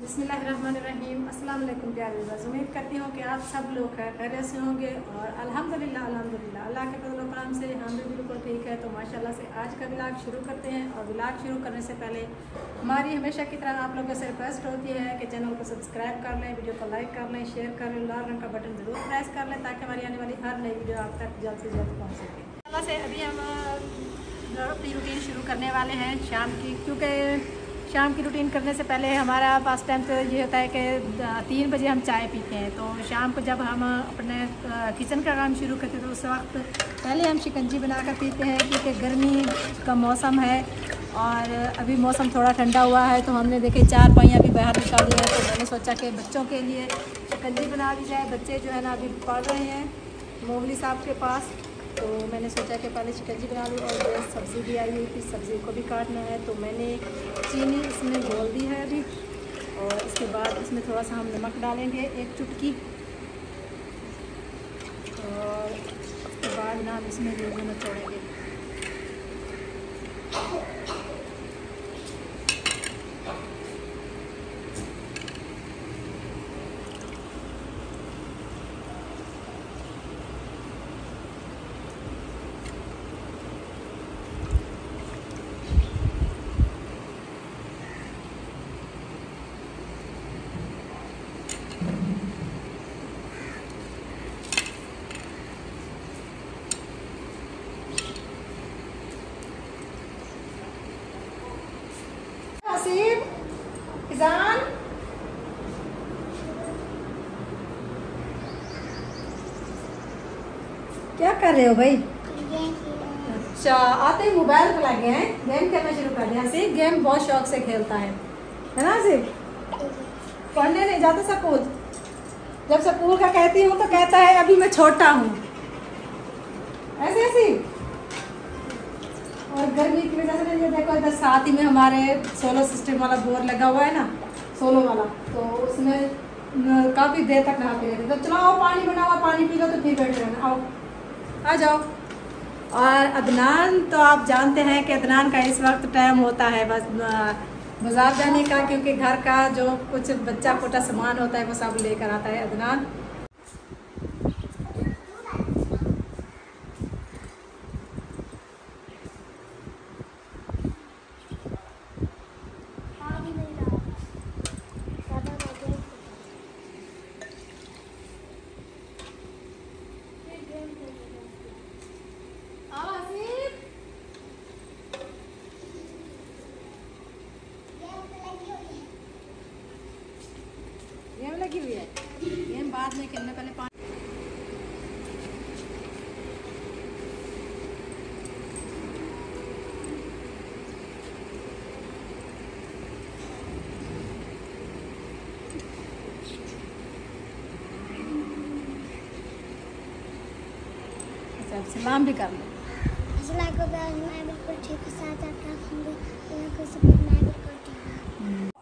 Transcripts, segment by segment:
बिस्मिल्लाहिर्रहमानिर्रहीम। अस्सलाम वालेकुम प्यारे व्यूअर्स, उम्मीद करती हूँ कि आप सब लोग खैरियत से होंगे और अल्हम्दुलिल्लाह अल्लाह के फजल करम से हम भी बिल्कुल ठीक है। तो माशाल्लाह से आज का व्लॉग शुरू करते हैं और व्लॉग शुरू करने से पहले हमारी हमेशा की तरह आप लोगों से रिक्वेस्ट होती है कि चैनल को सब्सक्राइब कर लें, वीडियो को लाइक कर लें, शेयर कर लें, लाल रंग का बटन ज़रूर प्रेस कर लें ताकि हमारी आने वाली हर नई वीडियो आप तक जल्द से जल्द पहुँच सके। अल्लाह से अभी हम अपनी रूटीन शुरू करने वाले हैं शाम की, क्योंकि शाम की रूटीन करने से पहले हमारा पास टाइम तो ये होता है कि 3 बजे हम चाय पीते हैं। तो शाम को जब हम अपने किचन का काम शुरू करते हैं तो उस वक्त पहले हम शिकंजी बनाकर पीते हैं, क्योंकि गर्मी का मौसम है और अभी मौसम थोड़ा ठंडा हुआ है। तो हमने देखे 4 पाइयाँ भी बाहर निकाली हैं, तो मैंने सोचा कि बच्चों के लिए शिकंजी बना दी जाए। बच्चे जो है ना अभी पढ़ रहे हैं मोगली साहब के पास, तो मैंने सोचा कि पहले शिकंजी बना लूँ। और ये सब्ज़ी भी आई हुई थी, सब्ज़ी को भी काटना है, तो मैंने चीनी इसमें घोल दी है अभी। और इसके बाद इसमें थोड़ा सा हम नमक डालेंगे, 1 चुटकी। और उसके बाद ना हम इसमें नींबू निचोड़ेंगे। इज़ान, क्या कर रहे हो भाई? अच्छा, आते ही मोबाइल पर लगे हैं, गेम खेलना शुरू कर दिया। हसीब गेम बहुत शौक से खेलता है ना हसीब? पढ़ने नहीं जाता स्कूल? जब स्कूल का कहती हूँ तो कहता है अभी मैं छोटा हूँ, ऐसे ऐसे। और गर्मी की वजह से ये देखो इधर साथ ही में हमारे सोलर सिस्टम वाला बोर लगा हुआ है ना, सोलो वाला, तो उसमें काफ़ी देर तक नहाते रहते। तो चलो आओ पानी बनाओ, पानी पी लो तो फिर बैठ रहना, आओ आ जाओ। और अदनान तो आप जानते हैं कि अदनान का इस वक्त टाइम होता है बस बाजार जाने का, क्योंकि घर का जो कुछ बच्चा छोटा सामान होता है वो सब लेकर आता है अदनान। गेम लगी हुई है, गेम बाद में खेलने, पहले पानी। अच्छा, सलाम भी कर लो।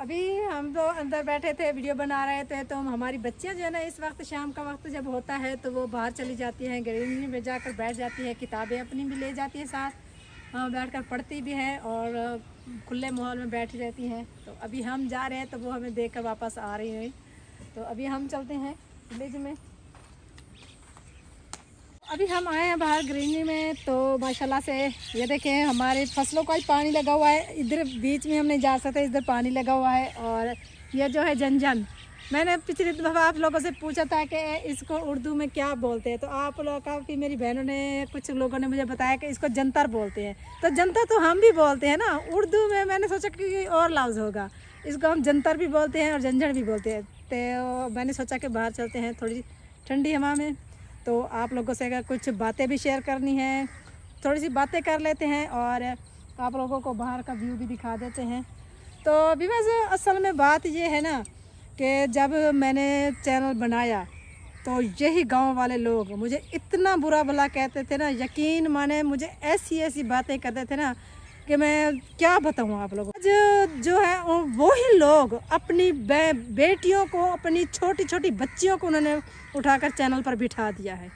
अभी हम तो अंदर बैठे थे, वीडियो बना रहे थे, तो हमारी बच्चियां जो है ना इस वक्त शाम का वक्त जब होता है तो वो बाहर चली जाती हैं, गैलरी में जाकर बैठ जाती है, किताबें अपनी भी ले जाती है साथ, बैठकर पढ़ती भी है और खुले माहौल में बैठी रहती हैं। तो अभी हम जा रहे हैं तो वो हमें देख कर वापस आ रही हैं। तो अभी हम चलते हैं विलेज में। अभी हम आए हैं बाहर ग्रीनरी में, तो माशाल्लाह से ये देखें हमारे फसलों का ही पानी लगा हुआ है। इधर बीच में हम नहीं जा सकते, इधर पानी लगा हुआ है। और ये जो है जंजन, मैंने पिछली दफ़ा आप लोगों से पूछा था कि इसको उर्दू में क्या बोलते हैं, तो आप लोग काफ़ी मेरी बहनों ने कुछ लोगों ने मुझे बताया कि इसको जंतर बोलते हैं। तो जंतर तो हम भी बोलते हैं ना उर्दू में, मैंने सोचा कि और लफ्ज़ होगा, इसको हम जंतर भी बोलते हैं और झंझण भी बोलते हैं। तो मैंने सोचा कि बाहर चलते हैं थोड़ी ठंडी हवा में, तो आप लोगों से अगर कुछ बातें भी शेयर करनी है, थोड़ी सी बातें कर लेते हैं और आप लोगों को बाहर का व्यू भी दिखा देते हैं। तो अभी बस असल में बात ये है ना कि जब मैंने चैनल बनाया तो यही गांव वाले लोग मुझे इतना बुरा भला कहते थे ना, यकीन माने मुझे ऐसी ऐसी बातें करते थे ना कि मैं क्या बताऊँ आप लोगों को। जो है वो ही लोग अपनी बेटियों को, अपनी छोटी छोटी बच्चियों को उन्होंने उठाकर चैनल पर बिठा दिया है।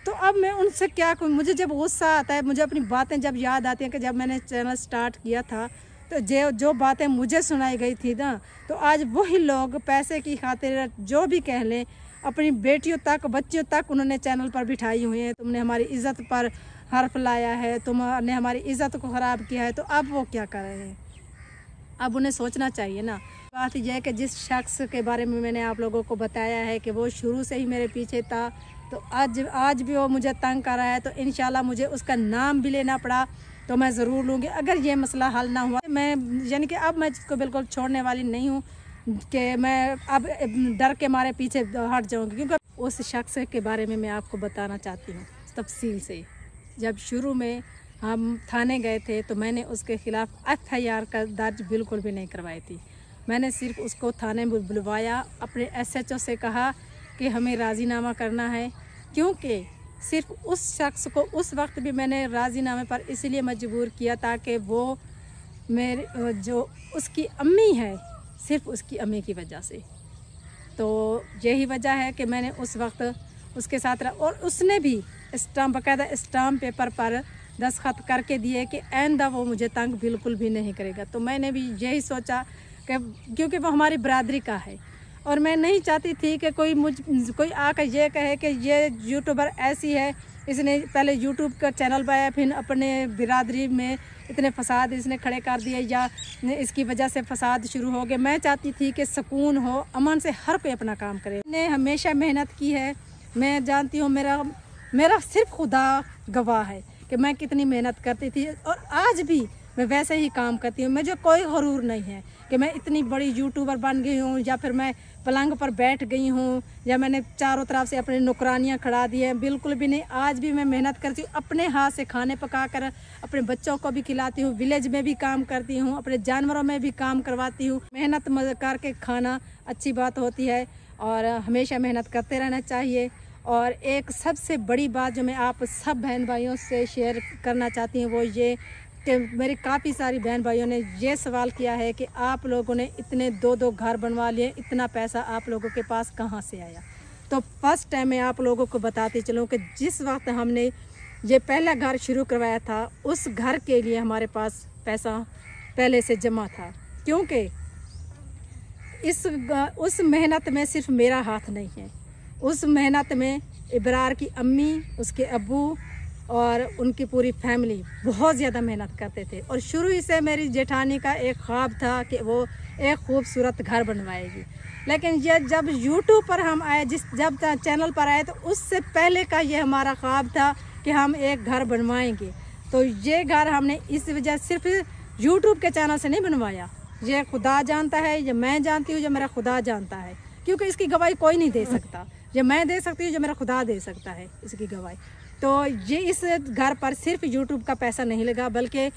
तो अब मैं उनसे क्या कहूँ, मुझे जब गुस्सा आता है, मुझे अपनी बातें जब याद आती हैं कि जब मैंने चैनल स्टार्ट किया था तो जो बातें मुझे सुनाई गई थी ना, तो आज वही लोग पैसे की खातिर जो भी कह लें, अपनी बेटियों तक बच्चियों तक उन्होंने चैनल पर बिठाई हुई है। तुमने हमारी इज़्ज़त पर हर्फ लाया है, तुमने हमारी इज़्ज़त को ख़राब किया है, तो अब वो क्या कर रहे हैं? अब उन्हें सोचना चाहिए ना। बात यह है कि जिस शख्स के बारे में मैंने आप लोगों को बताया है कि वो शुरू से ही मेरे पीछे था, तो आज भी वो मुझे तंग कर रहा है, तो इंशाल्लाह मुझे उसका नाम भी लेना पड़ा तो मैं ज़रूर लूँगी। अगर ये मसला हल ना हुआ, मैं यानी कि अब मैं इसको बिल्कुल छोड़ने वाली नहीं हूँ कि मैं अब डर के मारे पीछे हट जाऊँगी, क्योंकि उस शख्स के बारे में मैं आपको बताना चाहती हूँ तफसील से। जब शुरू में हम थाने गए थे तो मैंने उसके ख़िलाफ़ FIR का दर्ज बिल्कुल भी नहीं करवाई थी। मैंने सिर्फ उसको थाने में बुलवाया, अपने SHO से कहा कि हमें राज़ीनामा करना है, क्योंकि सिर्फ उस शख्स को उस वक्त भी मैंने राज़ीनामे पर इसलिए मजबूर किया था कि वो मेरे जो उसकी अम्मी है, सिर्फ उसकी अम्मी की वजह से। तो यही वजह है कि मैंने उस वक्त उसके साथ रहा, और उसने भी बाकायदा स्टाम्प पेपर पर दस्तखत करके दिए कि आइंदा वो मुझे तंग बिल्कुल भी नहीं करेगा। तो मैंने भी यही सोचा कि क्योंकि वो हमारी बरादरी का है, और मैं नहीं चाहती थी कि कोई आकर ये कहे कि ये यूट्यूबर ऐसी है, इसने पहले यूट्यूब का चैनल बनाया, फिर अपने बिरादरी में इतने फसाद इसने खड़े कर दिए, या इसकी वजह से फसाद शुरू हो गए। मैं चाहती थी कि सुकून हो, अमन से हर कोई अपना काम करे। मैंने हमेशा मेहनत की है, मैं जानती हूँ, मेरा सिर्फ खुदा गवाह है कि मैं कितनी मेहनत करती थी, और आज भी मैं वैसे ही काम करती हूँ। मुझे कोई गुरूर नहीं है कि मैं इतनी बड़ी यूट्यूबर बन गई हूँ, या फिर मैं पलंग पर बैठ गई हूँ, या मैंने चारों तरफ से अपनी नौकरानियाँ खड़ा दी हैं, बिल्कुल भी नहीं। आज भी मैं मेहनत करती हूँ, अपने हाथ से खाने पका कर अपने बच्चों को भी खिलाती हूँ, विलेज में भी काम करती हूँ, अपने जानवरों में भी काम करवाती हूँ। मेहनत करके खाना अच्छी बात होती है, और हमेशा मेहनत करते रहना चाहिए। और एक सबसे बड़ी बात जो मैं आप सब बहन भाइयों से शेयर करना चाहती हूँ, वो ये कि मेरी काफ़ी सारी बहन भाइयों ने ये सवाल किया है कि आप लोगों ने इतने 2-2 घर बनवा लिए, इतना पैसा आप लोगों के पास कहाँ से आया? तो फर्स्ट टाइम मैं आप लोगों को बताती चलूँ कि जिस वक्त हमने ये पहला घर शुरू करवाया था, उस घर के लिए हमारे पास पैसा पहले से जमा था, क्योंकि उस मेहनत में सिर्फ मेरा हाथ नहीं है। उस मेहनत में इब्रार की अम्मी, उसके अब्बू और उनकी पूरी फैमिली बहुत ज़्यादा मेहनत करते थे, और शुरू ही से मेरी जेठानी का एक ख्वाब था कि वो एक खूबसूरत घर बनवाएगी। लेकिन ये जब यूट्यूब पर हम आए, जब चैनल पर आए, तो उससे पहले का ये हमारा ख्वाब था कि हम एक घर बनवाएंगे। तो ये घर हमने इस वजह सिर्फ यूट्यूब के चैनल से नहीं बनवाया, ये खुदा जानता है, ये मैं जानती हूँ, ये मेरा खुदा जानता है, क्योंकि इसकी गवाही कोई नहीं दे सकता। ये मैं दे सकती हूँ, जो मेरा खुदा दे सकता है इसकी गवाही। तो ये इस घर पर सिर्फ यूट्यूब का पैसा नहीं लगा, बल्कि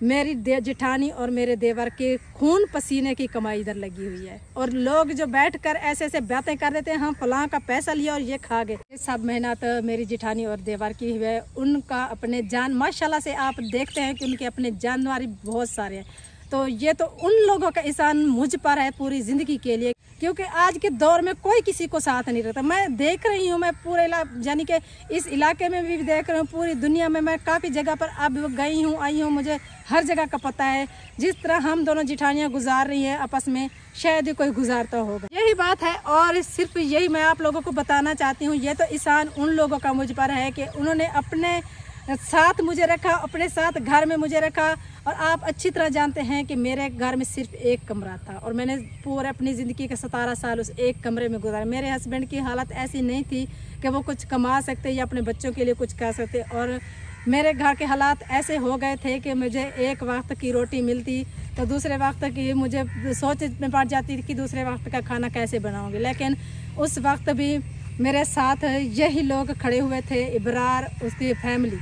मेरी जेठानी और मेरे देवर के खून पसीने की कमाई इधर लगी हुई है। और लोग जो बैठकर ऐसे ऐसे बातें कर देते हैं, हम फलां का पैसा लिया और ये खा गए, ये सब मेहनत मेरी जेठानी और देवर की है। उनका अपने जान माशाल्लाह से आप देखते हैं कि उनके अपने जानवर बहुत सारे हैं। तो ये तो उन लोगों का एहसान मुझ पर है पूरी ज़िंदगी के लिए, क्योंकि आज के दौर में कोई किसी को साथ नहीं रहता। मैं देख रही हूँ, मैं पूरे यानी कि इस इलाके में भी देख रही हूँ, पूरी दुनिया में मैं काफ़ी जगह पर अब गई हूँ, आई हूँ, मुझे हर जगह का पता है। जिस तरह हम दोनों जिठानियाँ गुजार रही हैं आपस में, शायद ही कोई गुजारता होगा। यही बात है, और सिर्फ यही मैं आप लोगों को बताना चाहती हूँ। ये तो एहसान उन लोगों का मुझ पर है कि उन्होंने अपने साथ मुझे रखा, अपने साथ घर में मुझे रखा। और आप अच्छी तरह जानते हैं कि मेरे घर में सिर्फ एक कमरा था, और मैंने पूरे अपनी ज़िंदगी के 17 साल उस एक कमरे में गुजारे। मेरे हस्बैंड की हालत ऐसी नहीं थी कि वो कुछ कमा सकते या अपने बच्चों के लिए कुछ कर सकते, और मेरे घर के हालात ऐसे हो गए थे कि मुझे एक वक्त की रोटी मिलती तो दूसरे वक्त की मुझे सोच में पड़ जाती थी कि दूसरे वक्त का खाना कैसे बनाऊँगी। लेकिन उस वक्त भी मेरे साथ यही लोग खड़े हुए थे, इब्रार, उसकी फैमिली,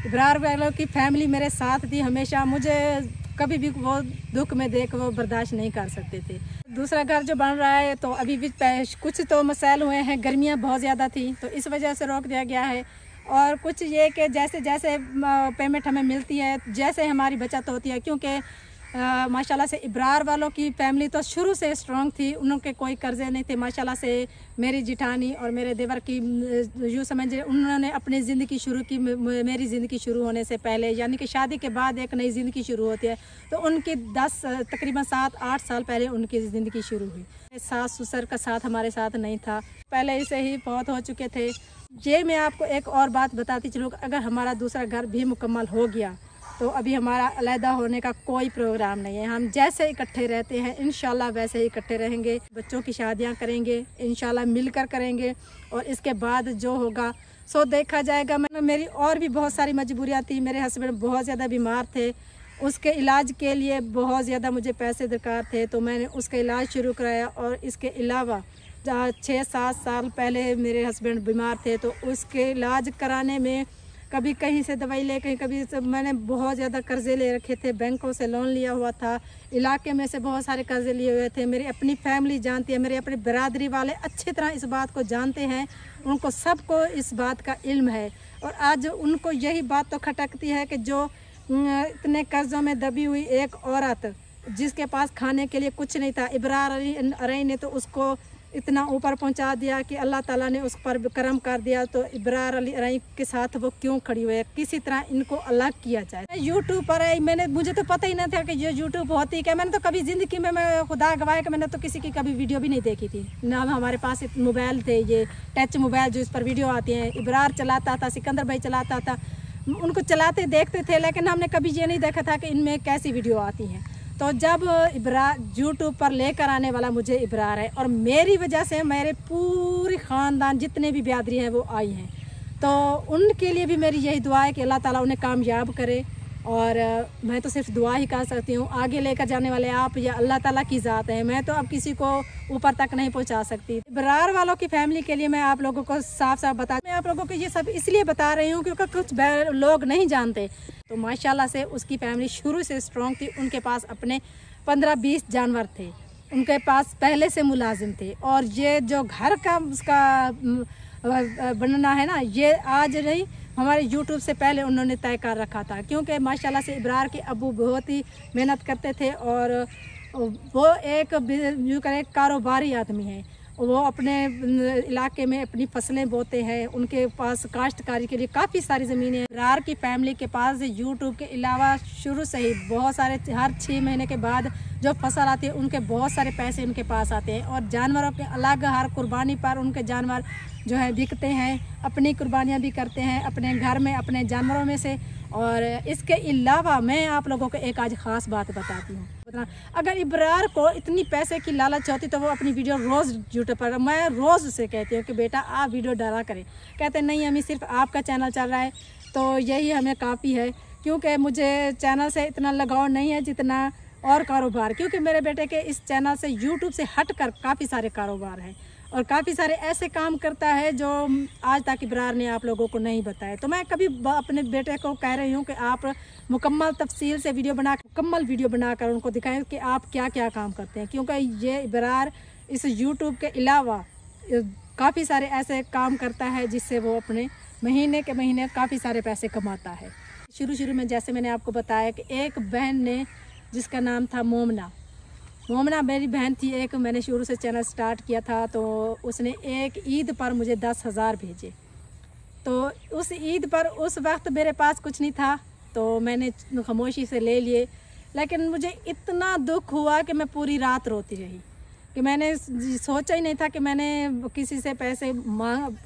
इब्रार वालों की फैमिली मेरे साथ थी हमेशा। मुझे कभी भी वो दुख में देख वो बर्दाश्त नहीं कर सकते थे। दूसरा घर जो बन रहा है तो अभी भी कुछ तो मसाइल हुए हैं, गर्मियाँ बहुत ज़्यादा थी तो इस वजह से रोक दिया गया है। और कुछ ये कि जैसे जैसे पेमेंट हमें मिलती है, जैसे हमारी बचत होती है, क्योंकि माशाल्लाह से इब्रार वालों की फैमिली तो शुरू से स्ट्रॉन्ग थी, उनके कोई कर्जे नहीं थे। माशाल्लाह से मेरी जिठानी और मेरे देवर की यूँ समझिए उन्होंने अपनी ज़िंदगी शुरू की मेरी ज़िंदगी शुरू होने से पहले, यानी कि शादी के बाद एक नई ज़िंदगी शुरू होती है, तो उनकी तकरीबन 7-8 साल पहले उनकी ज़िंदगी शुरू हुई। सास ससुर का साथ हमारे साथ नहीं था, पहले से ही बहुत हो चुके थे। ये मैं आपको एक और बात बताती चलूँ, अगर हमारा दूसरा घर भी मुकम्मल हो गया तो अभी हमारा अलहदा होने का कोई प्रोग्राम नहीं है। हम जैसे इकट्ठे रहते हैं इंशाल्लाह वैसे ही इकट्ठे रहेंगे। बच्चों की शादियां करेंगे इंशाल्लाह, मिलकर करेंगे, और इसके बाद जो होगा सो देखा जाएगा। मेरी और भी बहुत सारी मजबूरियां थी। मेरे हस्बैंड बहुत ज़्यादा बीमार थे, उसके इलाज के लिए बहुत ज़्यादा मुझे पैसे दरकार थे, तो मैंने उसका इलाज शुरू कराया। और इसके अलावा 6-7 साल पहले मेरे हस्बैंड बीमार थे, तो उसके इलाज कराने में कभी कहीं से दवाई ले, कभी मैंने बहुत ज़्यादा कर्ज़े ले रखे थे, बैंकों से लोन लिया हुआ था, इलाके में से बहुत सारे कर्ज़े लिए हुए थे। मेरी अपनी फैमिली जानती है, मेरी अपनी बरादरी वाले अच्छी तरह इस बात को जानते हैं, उनको सबको इस बात का इल्म है। और आज उनको यही बात तो खटकती है कि जो इतने कर्ज़ों में दबी हुई एक औरत जिसके पास खाने के लिए कुछ नहीं था, इब्रार अली ने तो उसको इतना ऊपर पहुंचा दिया कि अल्लाह ताला ने उस पर करम कर दिया। तो इब्रार अली के साथ वो क्यों खड़ी हुई है, किसी तरह इनको अलग किया जाए। यूट्यूब पर है, मुझे तो पता ही नहीं था कि ये यूट्यूब होती है क्या। मैंने तो कभी ज़िंदगी में, मैं खुदा गवाह कि मैंने तो किसी की कभी वीडियो भी नहीं देखी थी ना। हमारे पास मोबाइल थे, ये टच मोबाइल जो इस पर वीडियो आती हैं, इब्रार चलाता था, सिकंदर भाई चलाता था, उनको चलाते देखते थे, लेकिन हमने कभी ये नहीं देखा था कि इनमें कैसी वीडियो आती हैं। तो जब इब्रार यूट्यूब पर लेकर आने वाला मुझे इब्रार है, और मेरी वजह से मेरे पूरे ख़ानदान जितने भी बिरादरी हैं वो आई हैं, तो उनके लिए भी मेरी यही दुआ है कि अल्लाह ताला उन्हें कामयाब करे। और मैं तो सिर्फ दुआ ही कर सकती हूँ, आगे लेकर जाने वाले आप या अल्लाह ताला की ज़ात है। मैं तो अब किसी को ऊपर तक नहीं पहुँचा सकती। इब्रार वालों की फैमिली के लिए मैं आप लोगों को साफ साफ मैं आप लोगों को ये सब इसलिए बता रही हूँ क्योंकि कुछ लोग नहीं जानते। तो माशाल्लाह से उसकी फैमिली शुरू से स्ट्रॉन्ग थी। उनके पास अपने 15-20 जानवर थे, उनके पास पहले से मुलाजिम थे, और ये जो घर का उसका बनना है ना, ये आज नहीं, हमारे यूट्यूब से पहले उन्होंने तय कर रखा था। क्योंकि माशाल्लाह से इब्रार के अबू बहुत ही मेहनत करते थे, और वो एक यूँ करें कारोबारी आदमी है। वो अपने इलाके में अपनी फसलें बोते हैं, उनके पास काश्तकारी के लिए काफ़ी सारी ज़मीनें हैं। इब्रार की फैमिली के पास यूट्यूब के अलावा शुरू से ही बहुत सारे, हर 6 महीने के बाद जो फसल आती है उनके बहुत सारे पैसे उनके पास आते हैं। और जानवरों के अलग हर कुर्बानी पर उनके जानवर जो है बिकते हैं, अपनी कुर्बानियाँ भी करते हैं अपने घर में अपने जानवरों में से। और इसके अलावा मैं आप लोगों को एक आज ख़ास बात बताती हूँ। अगर इब्रार को इतनी पैसे की लालच होती तो वो अपनी वीडियो रोज़ यूट्यूब पर, मैं रोज़ उसे कहती हूँ कि बेटा आप वीडियो डाला करें। कहते नहीं हमें सिर्फ आपका चैनल चल रहा है तो यही हमें काफ़ी है, क्योंकि मुझे चैनल से इतना लगाव नहीं है जितना और कारोबार, क्योंकि मेरे बेटे के इस चैनल से यूट्यूब से हट कर काफ़ी सारे कारोबार हैं और काफ़ी सारे ऐसे काम करता है जो आज तक इब्रार ने आप लोगों को नहीं बताया। तो मैं कभी अपने बेटे को कह रही हूँ कि आप मुकम्मल तफसील से मुकम्मल वीडियो बनाकर उनको दिखाएं कि आप क्या क्या काम करते हैं, क्योंकि ये इब्रार इस यूट्यूब के अलावा काफ़ी सारे ऐसे काम करता है जिससे वो अपने महीने के महीने काफ़ी सारे पैसे कमाता है। शुरू में जैसे मैंने आपको बताया कि एक बहन ने जिसका नाम था मोमना मेरी बहन थी एक, मैंने शुरू से चैनल स्टार्ट किया था, तो उसने एक ईद पर मुझे 10,000 भेजे। तो उस ईद पर उस वक्त मेरे पास कुछ नहीं था तो मैंने खामोशी से ले लिए, लेकिन मुझे इतना दुख हुआ कि मैं पूरी रात रोती रही कि मैंने सोचा ही नहीं था कि मैंने किसी से पैसे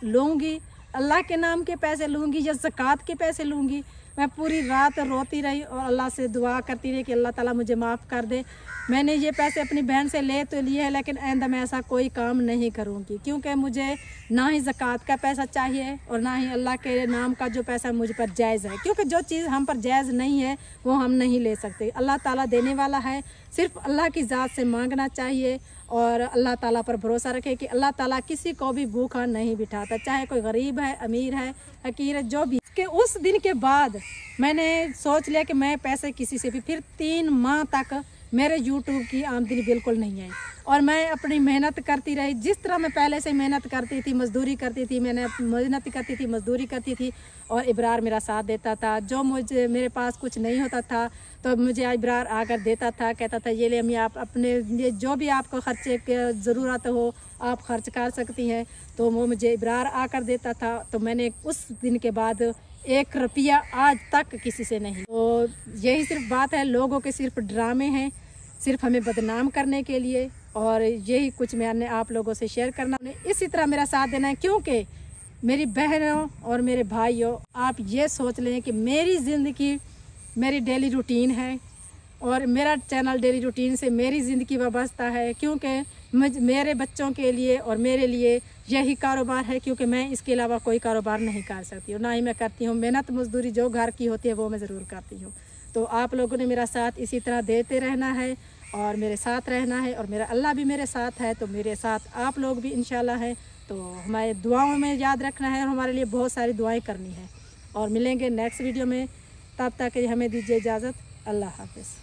लूँगी, अल्लाह के नाम के पैसे लूँगी या ज़कात के पैसे लूँगी। मैं पूरी रात रोती रही और अल्लाह से दुआ करती रही कि अल्लाह ताला मुझे माफ़ कर दे। मैंने ये पैसे अपनी बहन से ले तो लिए हैं, लेकिन आइंदा मैं ऐसा कोई काम नहीं करूँगी, क्योंकि मुझे ना ही ज़कात का पैसा चाहिए और ना ही अल्लाह के नाम का जो पैसा मुझ पर जायज़ है, क्योंकि जो चीज़ हम पर जायज़ नहीं है वो हम नहीं ले सकते। अल्लाह ताला देने वाला है, सिर्फ अल्लाह की ज़ात से मांगना चाहिए और अल्लाह ताला पर भरोसा रखें कि अल्लाह ताला किसी को भी भूखा नहीं बिठाता, चाहे कोई गरीब है, अमीर है, फकीर है, जो भी। कि उस दिन के बाद मैंने सोच लिया कि मैं पैसे किसी से भी, फिर 3 माह तक मेरे यूट्यूब की आमदनी बिल्कुल नहीं है। और मैं अपनी मेहनत करती रही, जिस तरह मैं पहले से मेहनत करती थी, मजदूरी करती थी, मैंने मेहनत करती थी, मजदूरी करती थी, और इब्रार मेरा साथ देता था। जो मुझे मेरे पास कुछ नहीं होता था तो मुझे इब्रार आकर देता था, कहता था ये ले अम्मी आप अपने लिए जो भी आपको खर्चे की ज़रूरत हो आप खर्च कर सकती हैं। तो वो मुझे इब्रार आकर देता था। तो मैंने उस दिन के बाद 1 रुपया आज तक किसी से नहीं। तो यही सिर्फ बात है, लोगों के सिर्फ ड्रामे हैं, सिर्फ हमें बदनाम करने के लिए। और यही कुछ मैंने आप लोगों से शेयर करना, इसी तरह मेरा साथ देना है। क्योंकि मेरी बहनों और मेरे भाइयों, आप ये सोच लें कि मेरी ज़िंदगी मेरी डेली रूटीन है और मेरा चैनल डेली रूटीन से मेरी ज़िंदगी वाबस्ता है। क्योंकि मेरे बच्चों के लिए और मेरे लिए यही कारोबार है, क्योंकि मैं इसके अलावा कोई कारोबार नहीं कर सकती हूँ, ना ही मैं करती हूँ। मेहनत मजदूरी जो घर की होती है वो मैं ज़रूर करती हूँ। तो आप लोगों ने मेरा साथ इसी तरह देते रहना है और मेरे साथ रहना है, और मेरा अल्लाह भी मेरे साथ है, तो मेरे साथ आप लोग भी इंशाल्लाह हैं। तो हमारे दुआओं में याद रखना है और हमारे लिए बहुत सारी दुआएं करनी है। और मिलेंगे नेक्स्ट वीडियो में, तब तक हमें दीजिए इजाज़त। अल्लाह हाफ़िज़।